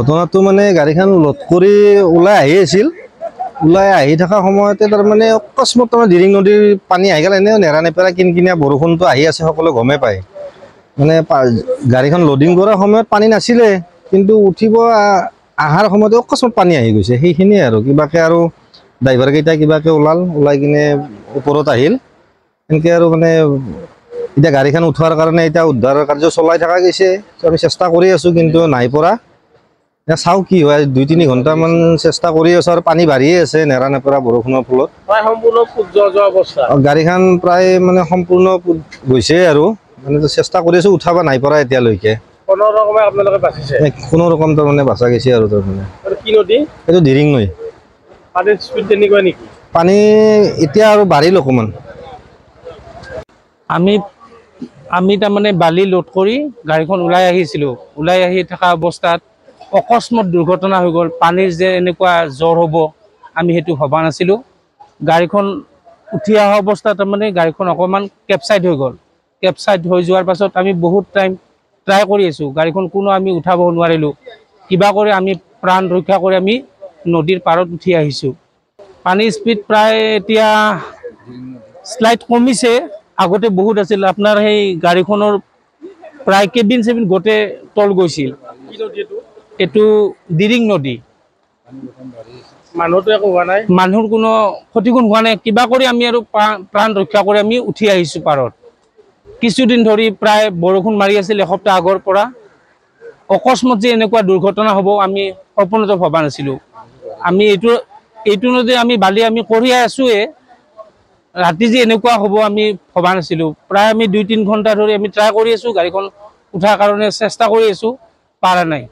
ঘটনাটো মানে গাড়ীখন লোড কৰি ওলাই আহি আছিল, ওলাই আহি থকা সময়তে তাৰমানে অকস্মাত তোমাৰ দিৰিং নদীৰ পানী আহি গ'ল। এনেও নেৰা নেপেৰা কিনকিনীয়া বৰষুণটো আহি আছে, সকলোৱে গমেই পায়। মানে গাড়ীখন লোডিং কৰাৰ সময়ত পানী নাছিলে, কিন্তু উঠিব অহাৰ সময়তে অকস্মাত পানী আহি গৈছে। সেইখিনিয়ে আৰু কিবাকে আৰু ড্ৰাইভাৰকেইটা কিবাকে ওলাই কিনে ওপৰত আহিল। এনেকৈ আৰু মানে এতিয়া গাড়ীখন উঠোৱাৰ কাৰণে এতিয়া উদ্ধাৰ কাৰ্য চলাই থকা গৈছে। আমি চেষ্টা কৰি আছোঁ, কিন্তু নাই পৰা। এতিয়া চাওঁ কি হয়, 2-3 ঘণ্টামান চেষ্টা কৰি আছোঁ আৰু পানী বাঢ়িয়ে আছে নেৰা নেপেৰা বৰষুণৰ ফলত। প্ৰায় সম্পূৰ্ণ যোৱা অৱস্থা। গাড়ীখন প্ৰায় মানে সম্পূৰ্ণ গৈছে আৰু মানে চেষ্টা কৰি আছোঁ, উঠাব নাই পৰা এতিয়ালৈকে। কোনো ৰকমে আপোনালোকে বাচিছে? কোনো ৰকম তাৰমানে বাচা গৈছে আৰু তাৰমানে। কি নদী? এইটো দিৰিং নৈ। পানীৰ স্পীড তেনেকুৱা নেকি? পানী এতিয়া আৰু বাঢ়িল অকণমান। আমি তাৰমানে বালি লোড কৰি গাড়ীখন ওলাই আহিছিলোঁ। ওলাই আহি থকা অৱস্থাত অকস্মাত দুৰ্ঘটনা হৈ গ'ল। পানীৰ যে এনেকুৱা জ্বৰ হ'ব আমি সেইটো ভবা নাছিলোঁ। গাড়ীখন উঠি অহা অৱস্থাত তাৰমানে গাড়ীখন অকণমান কেপচাইড হৈ গ'ল। কেপচাইড হৈ যোৱাৰ পাছত আমি বহুত টাইম ট্ৰাই কৰি আছোঁ, গাড়ীখন কোনো আমি উঠাব নোৱাৰিলোঁ। কিবা কৰি আমি প্ৰাণ ৰক্ষা কৰি আমি নদীৰ পাৰত উঠি আহিছোঁ। পানীৰ স্পীড প্ৰায় এতিয়া শ্লাইড কমিছে, আগতে বহুত আছিল। আপোনাৰ সেই গাড়ীখনৰ প্ৰায় কেবিন গোটেই তল গৈছিল। কি নদী এইটো? এইটো দিৰিং নদী। মানুহতো একো হোৱা নাই? মানুহৰ কোনো ক্ষতিপূৰণ হোৱা নাই। কিবা কৰি আমি আৰু প্ৰাণ ৰক্ষা কৰি আমি উঠি আহিছোঁ পাৰত। কিছুদিন ধৰি প্ৰায় বৰষুণ মাৰি আছিল, এসপ্তাহ আগৰ পৰা। অকস্মাত যে এনেকুৱা দুৰ্ঘটনা হ'ব আমি সপোনতো ভবা নাছিলোঁ। আমি এইটো নদী আমি বালি আমি কঢ়িয়াই আছোঁৱে, ৰাতি যে এনেকুৱা হ'ব আমি ভবা নাছিলোঁ। প্ৰায় আমি 2-3 ঘণ্টা ধৰি আমি ট্ৰাই কৰি আছোঁ, গাড়ীখন উঠাৰ কাৰণে চেষ্টা কৰি আছোঁ, পাৰা নাই।